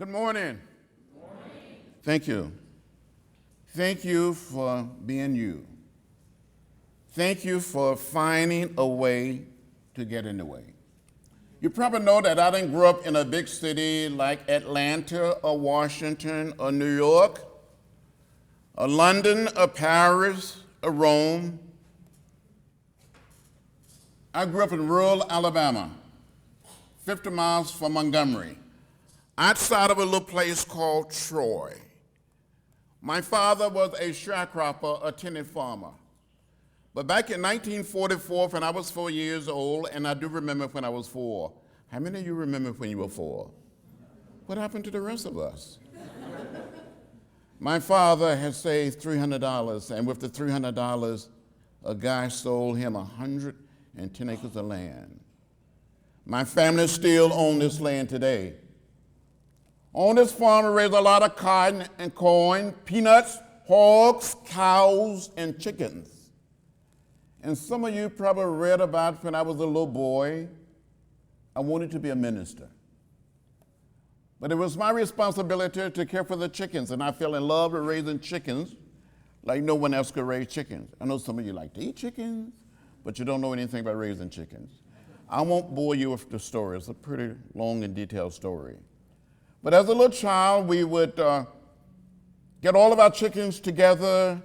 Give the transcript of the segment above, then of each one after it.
Good morning. Thank you. Thank you for being you. Thank you for finding a way to get in the way. You probably know that I didn't grow up in a big city like Atlanta or Washington or New York or London or Paris or Rome. I grew up in rural Alabama, 50 miles from Montgomery, outside of a little place called Troy. My father was a sharecropper, a tenant farmer. But back in 1944, when I was 4 years old, and I do remember when I was 4. How many of you remember when you were 4? What happened to the rest of us? My father had saved $300, and with the $300, a guy sold him 110 acres of land. My family still owns this land today. On this farm, we raise a lot of cotton and corn, peanuts, hogs, cows, and chickens. And some of you probably read about when I was a little boy, I wanted to be a minister. But it was my responsibility to care for the chickens, and I fell in love with raising chickens like no one else could raise chickens. I know some of you like to eat chickens, but you don't know anything about raising chickens. I won't bore you with the story. It's a pretty long and detailed story. But as a little child, we would get all of our chickens together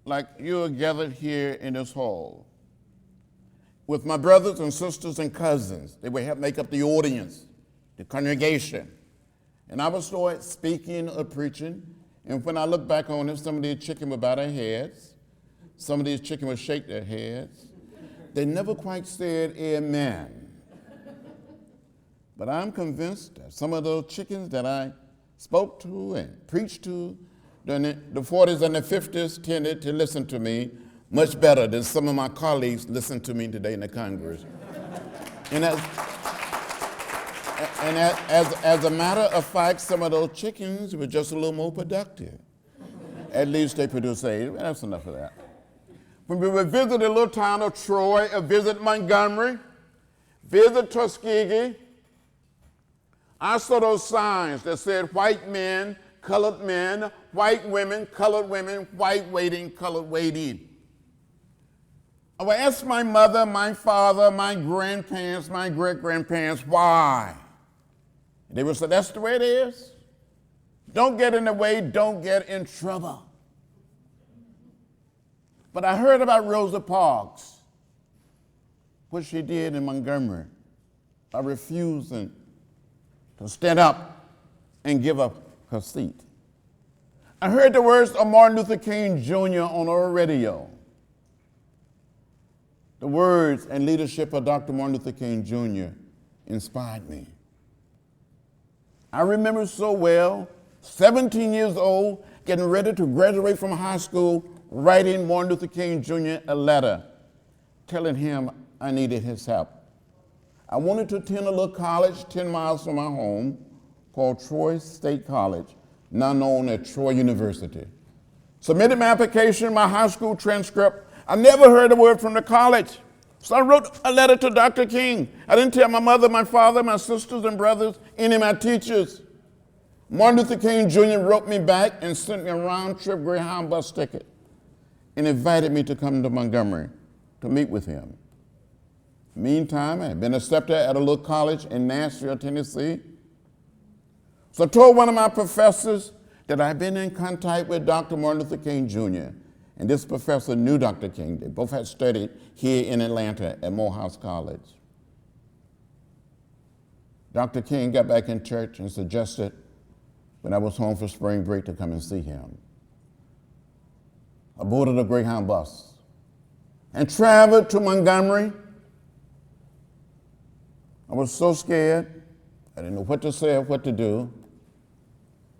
like you are gathered here in this hall with my brothers and sisters and cousins. They would help make up the audience, the congregation. And I would start speaking or preaching. And when I look back on it, some of these chickens would bow their heads. Some of these chickens would shake their heads. They never quite said amen. But I'm convinced that some of those chickens that I spoke to and preached to during the 40s and the 50s tended to listen to me much better than some of my colleagues listen to me today in the Congress. And as a matter of fact, some of those chickens were just a little more productive. At least they produce eggs. That's enough of that. When we would visit the little town of Troy, or visit Montgomery, visit Tuskegee, I saw those signs that said white men, white women, white waiting, colored waiting. I would ask my mother, my father, my grandparents, my great-grandparents, why? They would say, that's the way it is. Don't get in the way, don't get in trouble. But I heard about Rosa Parks, what she did in Montgomery by refusing to stand up and give up her seat. I heard the words of Martin Luther King Jr. on our radio. The words and leadership of Dr. Martin Luther King Jr. inspired me. I remember so well, 17 years old, getting ready to graduate from high school, writing Martin Luther King Jr. a letter, telling him I needed his help. I wanted to attend a little college 10 miles from my home called Troy State College, now known as Troy University. Submitted my application, my high school transcript. I never heard a word from the college. So I wrote a letter to Dr. King. I didn't tell my mother, my father, my sisters and brothers, any of my teachers. Martin Luther King Jr. wrote me back and sent me a round-trip Greyhound bus ticket and invited me to come to Montgomery to meet with him. Meantime, I had been accepted at a little college in Nashville, Tennessee. So I told one of my professors that I had been in contact with Dr. Martin Luther King Jr., and this professor knew Dr. King. They both had studied here in Atlanta at Morehouse College. Dr. King got back in church and suggested when I was home for spring break to come and see him. I boarded a Greyhound bus and traveled to Montgomery. I was so scared. I didn't know what to say or what to do.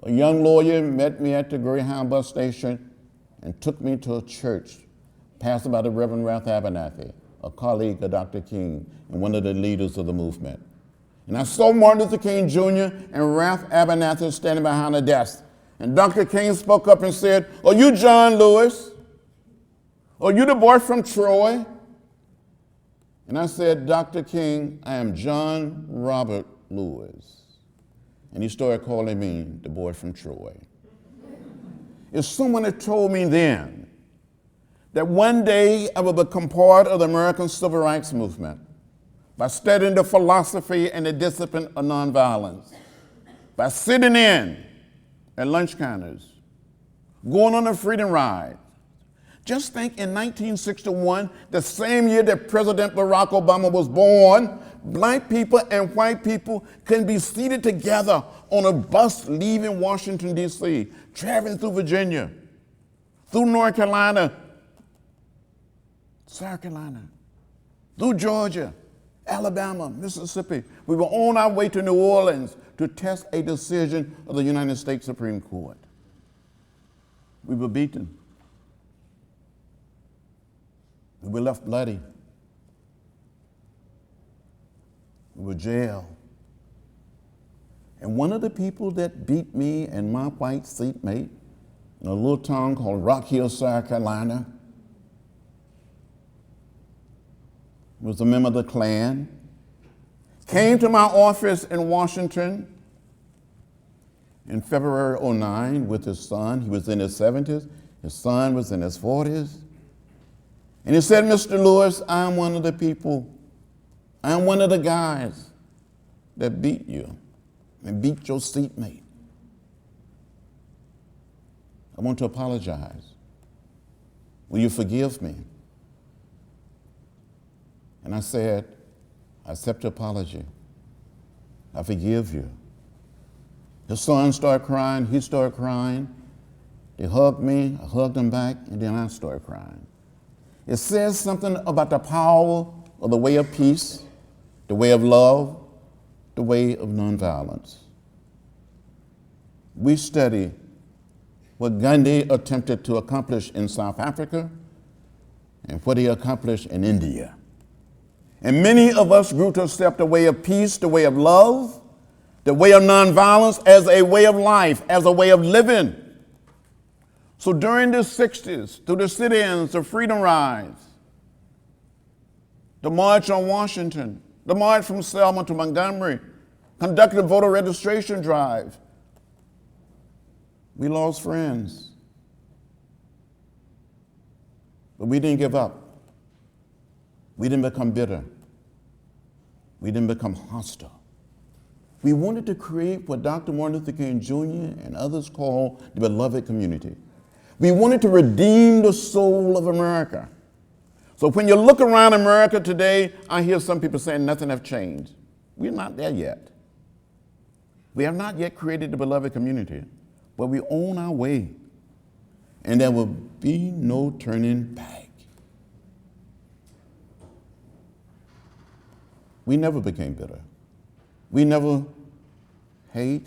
A young lawyer met me at the Greyhound bus station and took me to a church pastored by the Reverend Ralph Abernathy, a colleague of Dr. King and one of the leaders of the movement. And I saw Martin Luther King Jr. and Ralph Abernathy standing behind a desk. And Dr. King spoke up and said, "Are you John Lewis? Are you the boy from Troy?" And I said, "Dr. King, I am John Robert Lewis." And he started calling me the boy from Troy. If someone had told me then that one day I would become part of the American Civil Rights Movement by studying the philosophy and the discipline of nonviolence, by sitting in at lunch counters, going on a freedom ride. Just think in 1961, the same year that President Barack Obama was born, black people and white people can be seated together on a bus leaving Washington, D.C., traveling through Virginia, through North Carolina, South Carolina, through Georgia, Alabama, Mississippi. We were on our way to New Orleans to test a decision of the United States Supreme Court. We were beaten. We were left bloody. We were jailed. And one of the people that beat me and my white seatmate in a little town called Rock Hill, South Carolina, was a member of the Klan, came to my office in Washington in February '09 with his son. He was in his 70s. His son was in his 40s. And he said, "Mr. Lewis, I'm one of the people, I'm one of the guys that beat you and beat your seatmate. I want to apologize. Will you forgive me?" And I said, "I accept your apology. I forgive you." His son started crying, he started crying. They hugged me, I hugged them back, and then I started crying. It says something about the power of the way of peace, the way of love, the way of nonviolence. We study what Gandhi attempted to accomplish in South Africa and what he accomplished in India. And many of us grew to accept the way of peace, the way of love, the way of nonviolence as a way of life, as a way of living. So during the 60s, through the sit-ins, the freedom rides, the March on Washington, the march from Selma to Montgomery, conducted a voter registration drive, we lost friends. But we didn't give up. We didn't become bitter. We didn't become hostile. We wanted to create what Dr. Martin Luther King Jr. and others call the beloved community. We wanted to redeem the soul of America. So when you look around America today, I hear some people saying nothing has changed. We're not there yet. We have not yet created the beloved community, but we're on our way. And there will be no turning back. We never became bitter. We never hate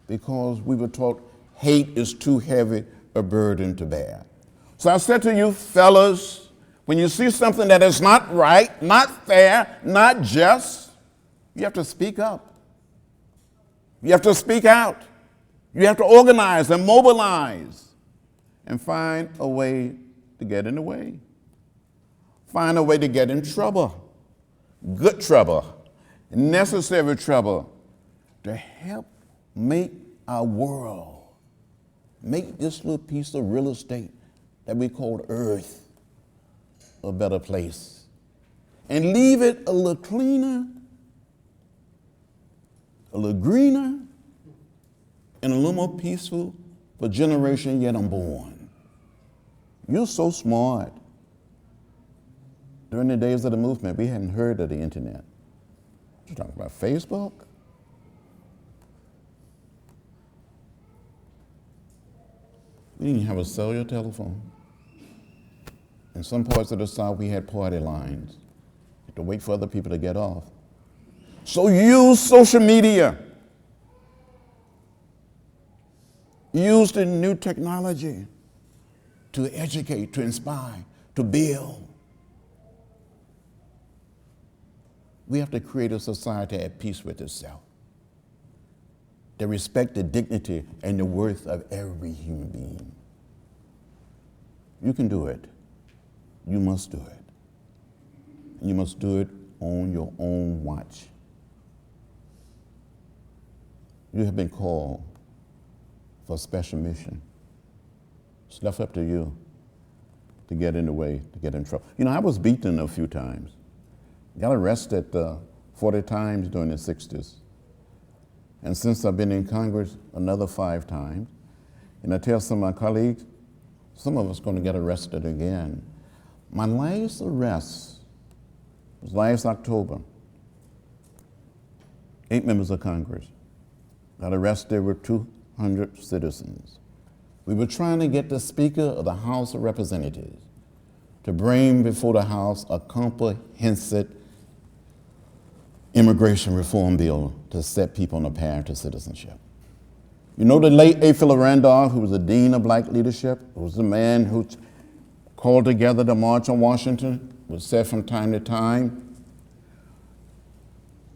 because we were taught hate is too heavy a burden to bear. So I said to you fellas, when you see something that is not right, not fair, not just, you have to speak up. You have to speak out. You have to organize and mobilize and find a way to get in the way. Find a way to get in trouble. Good trouble, necessary trouble, to help make our world, make this little piece of real estate that we call Earth a better place, and leave it a little cleaner, a little greener, and a little more peaceful for generation yet unborn. You're so smart. During the days of the movement, we hadn't heard of the internet. You're talking about Facebook? We didn't have a cellular telephone. In some parts of the South, we had party lines. You had to wait for other people to get off. So use social media. Use the new technology to educate, to inspire, to build. We have to create a society at peace with itself, that respect the dignity and the worth of every human being. You can do it. You must do it. And you must do it on your own watch. You have been called for a special mission. It's left up to you to get in the way, to get in trouble. You know, I was beaten a few times. Got arrested 40 times during the 60s. And since I've been in Congress, another 5 times. And I tell some of my colleagues, some of us are going to get arrested again. My last arrest was last October. 8 members of Congress got arrested with 200 citizens. We were trying to get the Speaker of the House of Representatives to bring before the House a comprehensive immigration reform bill to set people on a path to citizenship. You know the late A. Philip Randolph, who was the dean of black leadership, who was the man who called together the March on Washington, was said from time to time.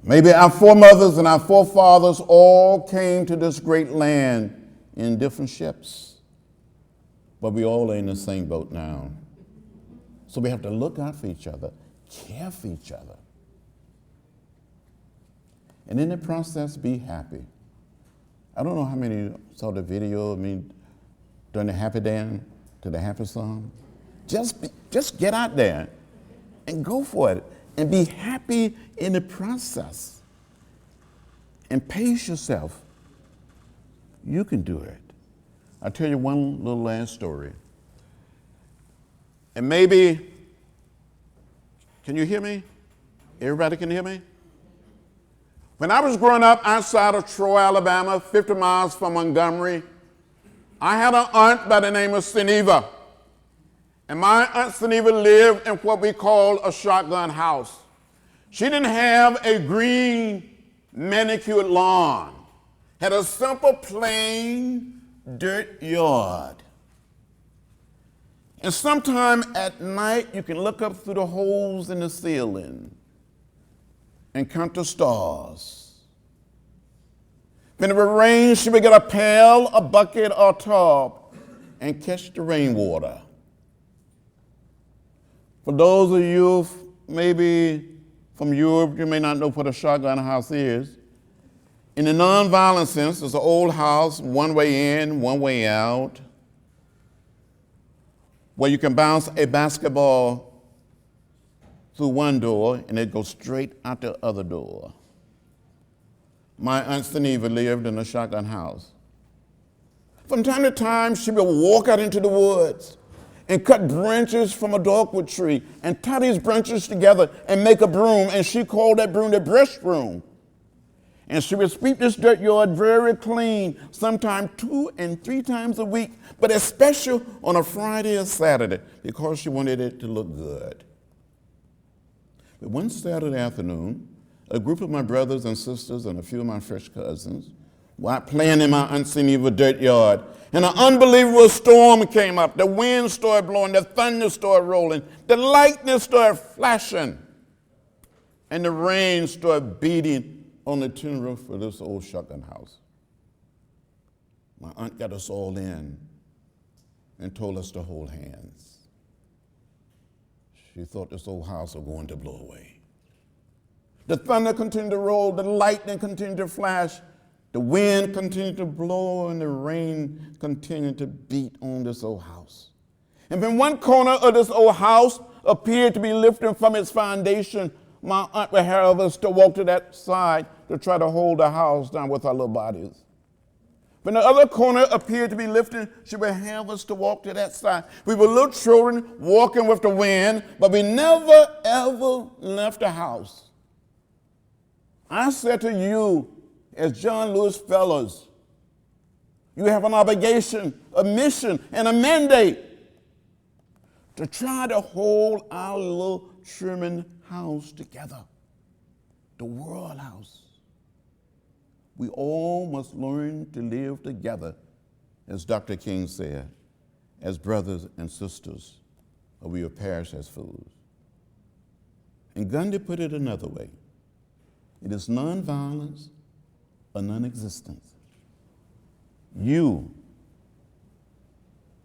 Maybe our foremothers and our forefathers all came to this great land in different ships, but we all are in the same boat now. So we have to look out for each other, care for each other, and in the process, be happy. I don't know how many saw the video of me during the happy dance to the happy song. Just get out there and go for it and be happy in the process and pace yourself. You can do it. I'll tell you one little last story. And maybe, can you hear me? Everybody can hear me? When I was growing up outside of Troy, Alabama, 50 miles from Montgomery, I had an aunt by the name of Seneva. And my Aunt Seneva lived in what we call a shotgun house. She didn't have a green manicured lawn, had a simple plain dirt yard. And sometime at night, you can look up through the holes in the ceiling and count the stars. When it would rain, she would get a pail, a bucket, or a tub and catch the rainwater. For those of you maybe from Europe, you may not know what a shotgun house is. In the nonviolent sense, it's an old house, one way in, one way out, where you can bounce a basketball through one door and it goes straight out the other door. My Aunt Seneva lived in a shotgun house. From time to time, she would walk out into the woods and cut branches from a dogwood tree and tie these branches together and make a broom, and she called that broom the brush broom. And she would sweep this dirt yard very clean, sometimes 2 and 3 times a week, but especially on a Friday or Saturday because she wanted it to look good. But one Saturday afternoon, a group of my brothers and sisters and a few of my fresh cousins were out playing in my Aunt Seneva dirt yard, and an unbelievable storm came up. The wind started blowing, the thunder started rolling, the lightning started flashing, and the rain started beating on the tin roof of this old shotgun house. My aunt got us all in and told us to hold hands. She thought this old house was going to blow away. The thunder continued to roll, the lightning continued to flash, the wind continued to blow, and the rain continued to beat on this old house. And when one corner of this old house appeared to be lifting from its foundation, my aunt would have us to walk to that side to try to hold the house down with our little bodies. When the other corner appeared to be lifting, she would have us to walk to that side. We were little children walking with the wind, but we never, ever left the house. I said to you, as John Lewis Fellows, you have an obligation, a mission, and a mandate to try to hold our little Sherman house together, the world house. We all must learn to live together, as Dr. King said, as brothers and sisters, or we will perish as fools. And Gandhi put it another way. It is nonviolence or non-existence. You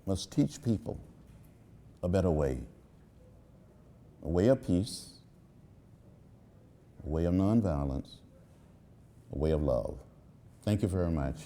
must teach people a better way, a way of peace, a way of nonviolence, a way of love. Thank you very much.